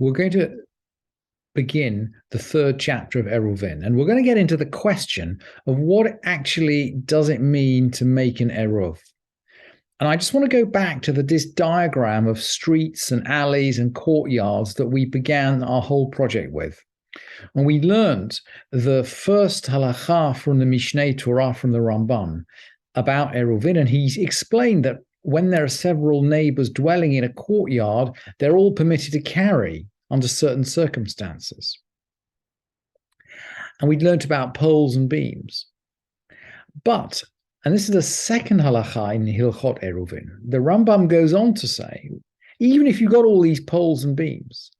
we're going to begin the third chapter of Eruvin, and we're going to get into the question of what actually does it mean to make an eruv. And I just want to go back to this diagram of streets and alleys and courtyards that we began our whole project with. And we learned the first halakha from the Mishnah Torah from the Rambam about Eruvin, and he explained that when there are several neighbors dwelling in a courtyard, they're all permitted to carry under certain circumstances. And we learned about poles and beams. But, and this is the second halakha in Hilchot Eruvin, the Rambam goes on to say, even if you've got all these poles and beams,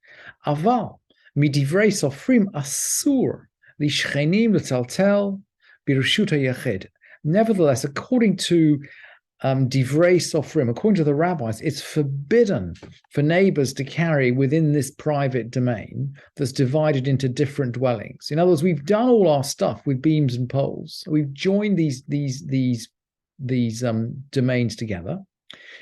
aval midivrei sofrim asur lishchenim letzaltel birshut hayachid. Nevertheless, according to divrei sofrim, according to the rabbis, it's forbidden for neighbors to carry within this private domain that's divided into different dwellings. In other words, we've done all our stuff with beams and poles. We've joined these domains together.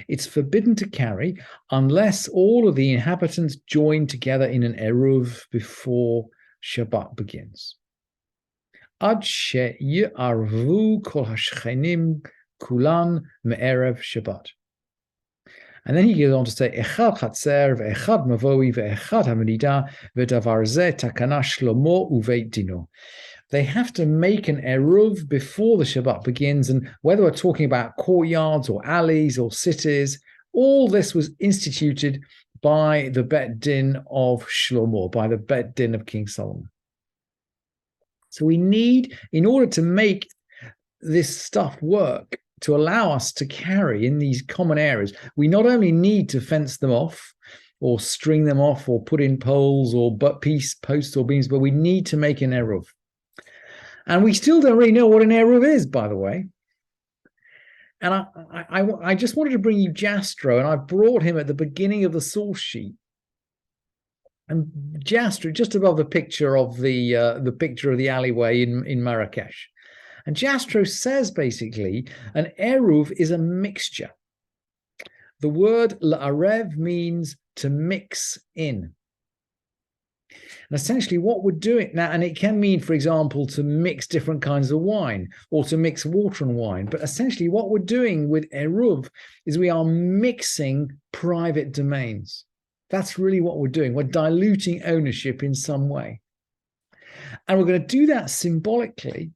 It's forbidden to carry unless all of the inhabitants join together in an eruv before Shabbat begins. Ad she'yarvu kol hashchenim kulan me'erev Shabbat. And then he goes on to say, Echad chatzer ve'echad mavoi ve'echad hamnida ve'davar zeh takana shlomo uveit dino. They have to make an eruv before the Shabbat begins, and whether we're talking about courtyards or alleys or cities, all this was instituted by the Bet Din of Shlomo, by the Bet Din of King Solomon. So we need, in order to make this stuff work, to allow us to carry in these common areas, we not only need to fence them off or string them off or put in poles or posts or beams, but we need to make an eruv. And we still don't really know what an eruv is, by the way. And I just wanted to bring you Jastro, and I brought him at the beginning of the source sheet. And Jastro, just above the picture of the picture of the alleyway in Marrakesh. And Jastro says basically an eruv is a mixture. The word la'arev means to mix in. And essentially what we're doing now, and it can mean, for example, to mix different kinds of wine or to mix water and wine. But essentially what we're doing with eruv is we are mixing private domains. That's really what we're doing. We're diluting ownership in some way. And we're going to do that symbolically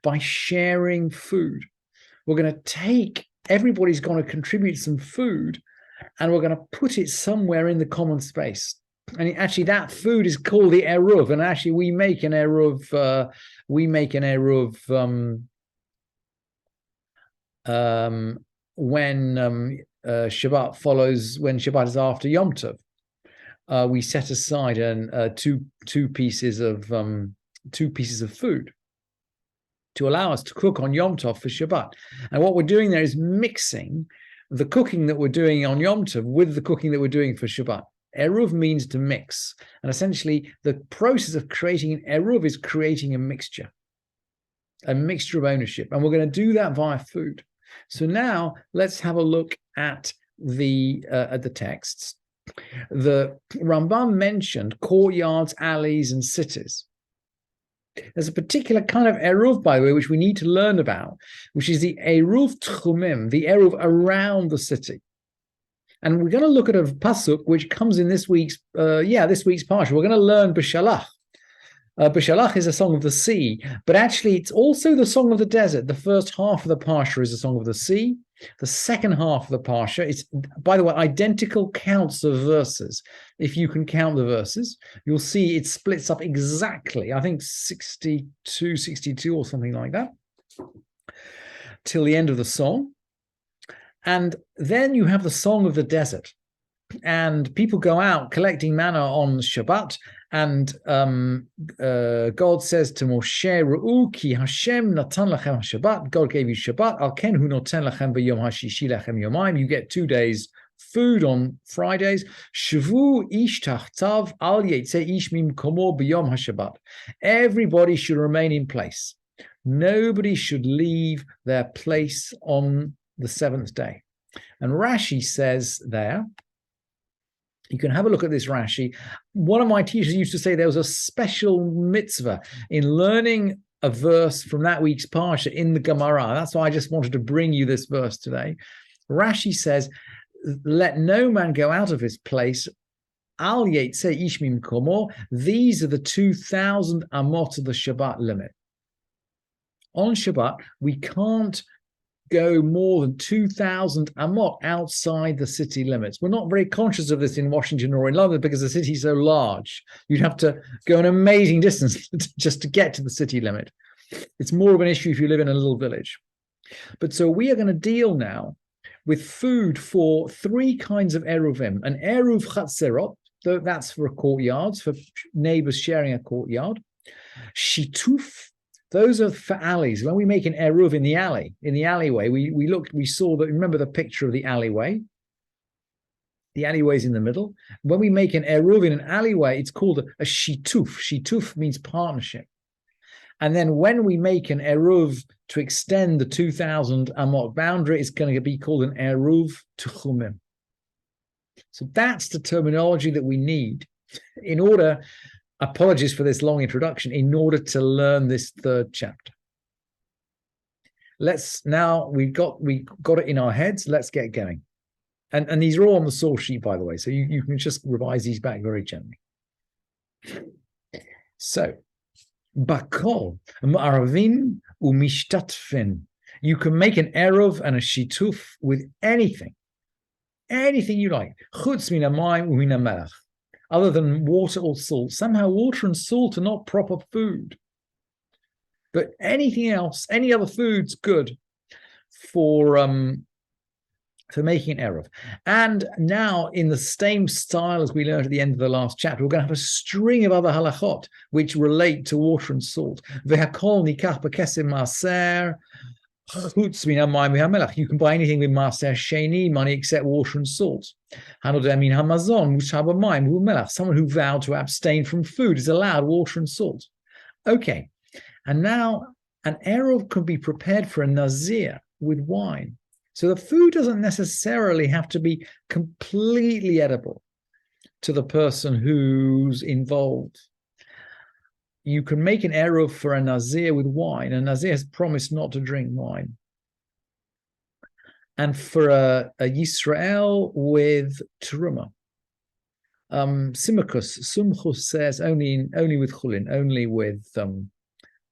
by sharing food. We're going to take, everybody's going to contribute some food, and we're going to put it somewhere in the common space. And actually that food is called the eruv. And actually we make an eruv, when Shabbat follows, when Shabbat is after Yom Tov. We set aside two pieces of food to allow us to cook on Yom Tov for Shabbat. And what we're doing there is mixing the cooking that we're doing on Yom Tov with the cooking that we're doing for Shabbat. Eruv means to mix. And essentially, the process of creating an eruv is creating a mixture of ownership. And we're going to do that via food. So now let's have a look at the texts. The Rambam mentioned courtyards, alleys, and cities. There's a particular kind of eruv, by the way, which we need to learn about, which is the eruv tchumim, the eruv around the city. And we're going to look at a pasuk which comes in this week's parsha. We're going to learn B'Shalach. B'Shalach is a song of the sea, but actually it's also the song of the desert. The first half of the parsha is a song of the sea. The second half of the parsha, it's, by the way, identical counts of verses. If you can count the verses, you'll see it splits up exactly, I think 62 or something like that, till the end of the song. And then you have the song of the desert. And people go out collecting manna on Shabbat, and God says to Moshe, "Ru'u ki Hashem natan lachem Shabbat." God gave you Shabbat. Al ken hu noten lachem b'yom hashishi lachem yomayim. You get 2 days food on Fridays. Shavu ish tachtav al yetze ish mimkomo b'yom haShabbat. Everybody should remain in place. Nobody should leave their place on the seventh day. And Rashi says there, You can have a look at this Rashi. One of my teachers used to say there was a special mitzvah in learning a verse from that week's parsha in the Gemara. That's why I just wanted to bring you this verse today. Rashi says, let no man go out of his place. Al yetze ish mimkomo. These are the 2,000 amot of the Shabbat limit. On Shabbat, we can't go more than 2,000 amot outside the city limits. We're not very conscious of this in Washington or in London because the city's so large. You'd have to go an amazing distance just to get to the city limit. It's more of an issue if you live in a little village. But so we are going to deal now with food for 3 kinds of eruvim. An eruv chatzerot, that's for courtyards, for neighbors sharing a courtyard. Shituf, those are for alleys. When we make an eruv in the alleyway, we saw that, remember the picture of the alleyway? The alleyway's in the middle. When we make an eruv in an alleyway, it's called a shituf. Shituf means partnership. And then when we make an eruv to extend the 2,000 amot boundary, it's going to be called an eruv tchumim. So that's the terminology that we need in order. Apologies for this long introduction, in order to learn this 3rd chapter. We've got it in our heads, let's get going. And these are all on the source sheet, by the way, so you can just revise these back very gently. So, bakol, ma'arvin umishtatfin. You can make an eruv and a shituf with anything you like. Chutz min hamayim umin hamelech. Other than water or salt. Somehow water and salt are not proper food. But anything else, any other food's good for making an eruv. And now, in the same style as we learned at the end of the last chapter, we're going to have a string of other halachot which relate to water and salt. V'hakol nikach b'kesem maaser. You can buy anything with maaser sheni, money, except water and salt. Someone who vowed to abstain from food is allowed water and salt. Okay, and now an eruv can be prepared for a nazir with wine. So the food doesn't necessarily have to be completely edible to the person who's involved. You can make an eruv for a nazir with wine. A nazir has promised not to drink wine. And for a Yisrael with truma. Sumchus says only with chulin, only with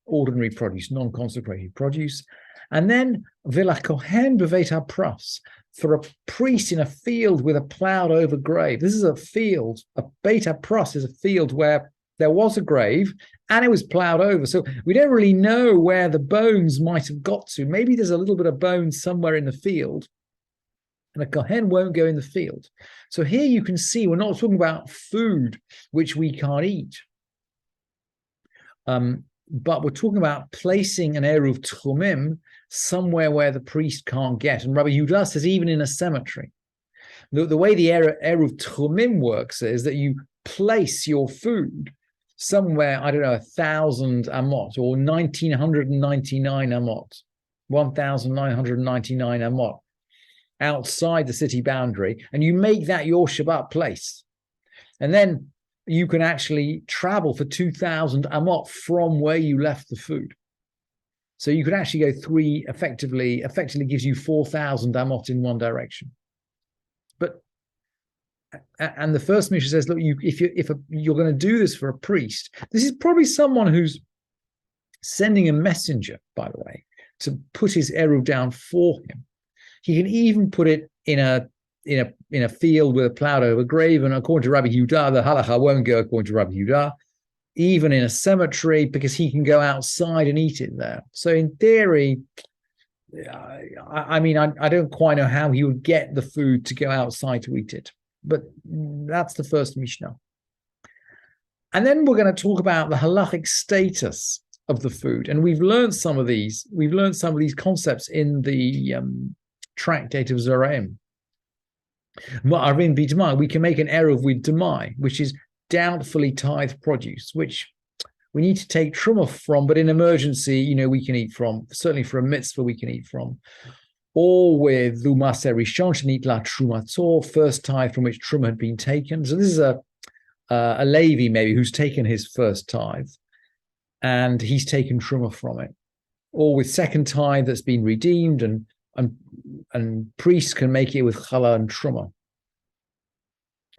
ordinary produce, non-consecrated produce. And then v'la kohen b'veit hapras, for a priest in a field with a plowed over grave. This is a field. A beit hapras is a field where there was a grave and it was plowed over. So we don't really know where the bones might have got to. Maybe there's a little bit of bones somewhere in the field, and a kohen won't go in the field. So here you can see we're not talking about food which we can't eat. But we're talking about placing an eruv tchumim somewhere where the priest can't get. And Rabbi Yehuda says even in a cemetery. The way the eruv tchumim works is that you place your food somewhere, 1,000 amot or 1,999 amot, 1,999 amot outside the city boundary, and you make that your Shabbat place. And then you can actually travel for 2,000 amot from where you left the food. So you could actually go effectively gives you 4,000 amot in one direction. And the first Mishnah says, look, if you're going to do this for a priest, this is probably someone who's sending a messenger, by the way, to put his eruv down for him. He can even put it in a field with a plowed over grave, and according to Rabbi Yehuda, the halacha won't go according to Rabbi Yehuda, even in a cemetery, because he can go outside and eat it there. So in theory, I don't quite know how he would get the food to go outside to eat it. But that's the first Mishnah. And then we're going to talk about the halachic status of the food. And we've learned some of these concepts in the tractate of Zoraim. Ma'arvin b'dmai, we can make an eruv with dmai, which is doubtfully tithed produce, which we need to take truma from, but in emergency, we can eat from. Certainly for a mitzvah, we can eat from. or with Lumaser Rishon Shenitla Trumator, first tithe from which Truma had been taken. So this is a Levi maybe who's taken his first tithe, and he's taken Truma from it. Or with second tithe that's been redeemed, and priests can make it with challah and Truma.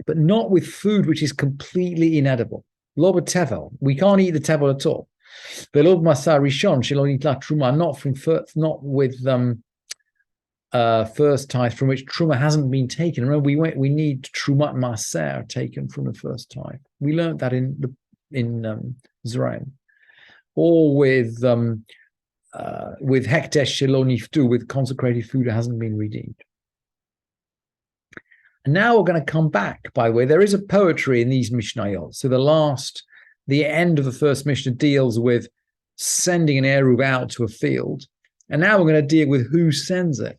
But not with food which is completely inedible. Lo b'tevel, we can't eat the tevel at all. V'lo b'masar rishon shelo nitla truma, not with first tithe from which truma hasn't been taken. Remember, we need trumat maser taken from the first tithe. We learned that in Zeraim. Or with hekdesh shelo niftu, with consecrated food that hasn't been redeemed. And now we're going to come back, by the way. There is a poetry in these Mishnayot. So the end of the first Mishnah deals with sending an eruv out to a field. And now we're going to deal with who sends it.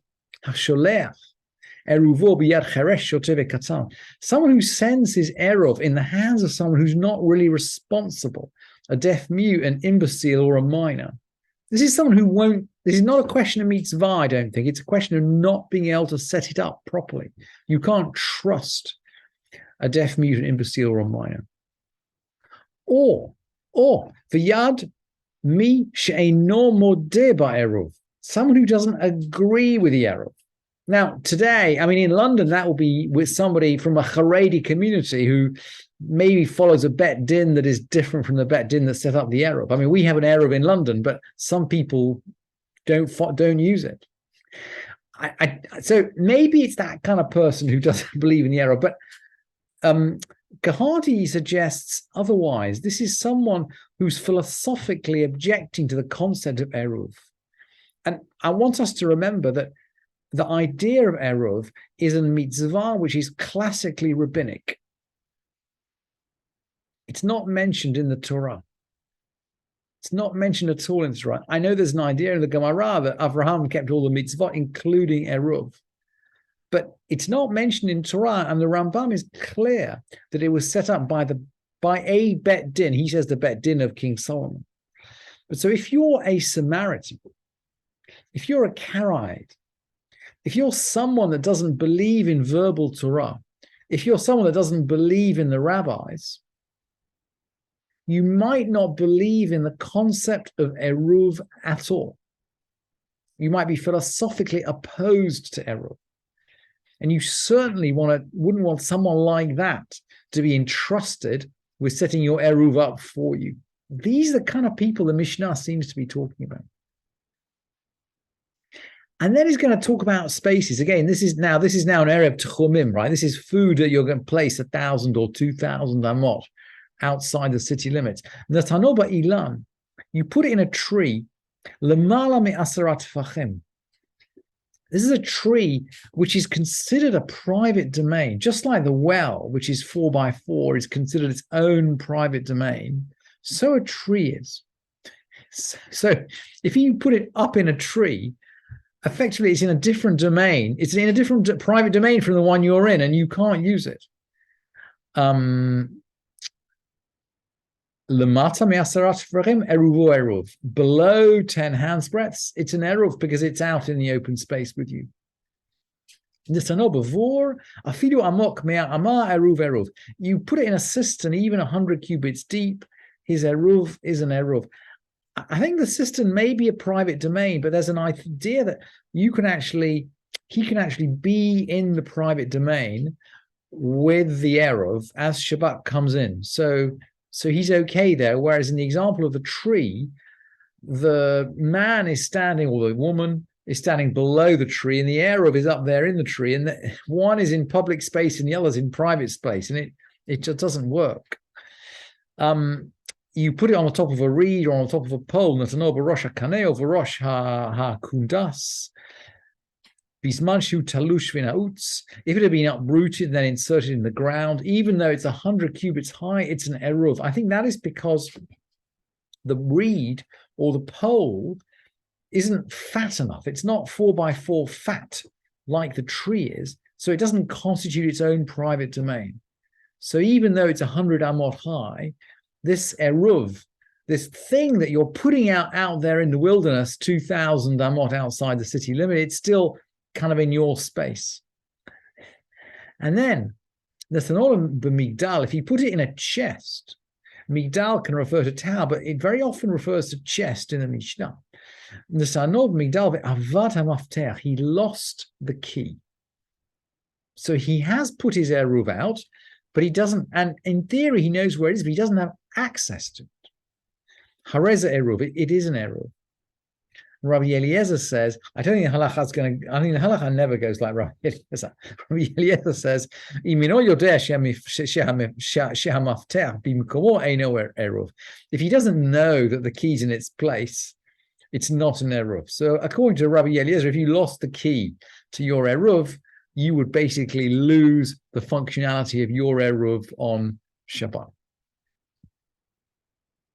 Someone who sends his eruv in the hands of someone who's not really responsible, a deaf mute, an imbecile, or a minor. This is someone who won't. This is not a question of mitzvah, I don't think. It's a question of not being able to set it up properly. You can't trust a deaf mute, an imbecile, or a minor. Or v'yad mi she'eino modeh ba'eruv, someone who doesn't agree with the eruv. Now, today, I mean, in London, that will be with somebody from a Haredi community who maybe follows a bet din that is different from the bet din that set up the eruv. I mean, we have an eruv in London, but some people don't use it. So maybe it's that kind of person who doesn't believe in the eruv. But Kahati suggests otherwise. This is someone who's philosophically objecting to the concept of eruv. And I want us to remember that the idea of eruv is a mitzvah which is classically rabbinic. It's not mentioned in the Torah. It's not mentioned at all in the Torah. I know there's an idea in the Gemara that Avraham kept all the mitzvot, including eruv. But it's not mentioned in Torah, and the Rambam is clear that it was set up by a bet din. He says the bet din of King Solomon. But so if you're a Samaritan, if you're a Karaite, if you're someone that doesn't believe in verbal Torah, if you're someone that doesn't believe in the rabbis, you might not believe in the concept of eruv at all. You might be philosophically opposed to eruv. And you certainly wouldn't want someone like that to be entrusted with setting your eruv up for you. These are the kind of people the Mishnah seems to be talking about. And then he's going to talk about spaces. Again, this is now an area of tchumim, right? This is food that you're going to place 1,000 or 2,000 amot outside the city limits. The Tanoba Ilan, you put it in a tree, lemala me'asarat tfachim. This is a tree which is considered a private domain, just like the well, which is 4x4, is considered its own private domain. So a tree is. So if you put it up in a tree, effectively it's in a different domain. It's in a different private domain from the one you're in, and you can't use it. Lemata me'asarat tfachim eruvu eruv. Below 10 hands breadths, it's an eruv because it's out in the open space with you. Afidu amok me'ama eruv eruv. You put it in a cistern, even 100 cubits deep, his eruv is an eruv. I think the cistern may be a private domain, but there's an idea that he can actually be in the private domain with the eruv as Shabbat comes in. So he's okay there. Whereas in the example of the tree, the man is standing, or the woman is standing below the tree, and the eruv is up there in the tree, and one is in public space and the other is in private space, and it just doesn't work. You put it on the top of a reed or on the top of a pole, Natano b'rosh hakaneh v'rosh hakundas. Bismanshu talush v'nautz. If it had been uprooted and then inserted in the ground, even though it's 100 cubits high, it's an eruv. I think that is because the reed or the pole isn't fat enough. It's not 4x4 fat like the tree is, so it doesn't constitute its own private domain. So even though it's 100 amot high, this eruv, this thing that you're putting out there in the wilderness, 2,000 amot outside the city limit, it's still kind of in your space. And then the Thanolim b'migdal, if you put it in a chest, migdal can refer to tower, but it very often refers to chest in the Mishnah. The Thanolim b'migdal ve'avad hamaftech, he lost the key. So he has put his eruv out, but he doesn't, and in theory he knows where it is, but he doesn't have access to it. Hareza eruv, it is an eruv. Rabbi Eliezer says, I don't think the halacha is going to, I think the halacha never goes like Rabbi Eliezer. Rabbi Eliezer says, if he doesn't know that the key's in its place, it's not an eruv. So according to Rabbi Eliezer, if you lost the key to your eruv, you would basically lose the functionality of your eruv on Shabbat.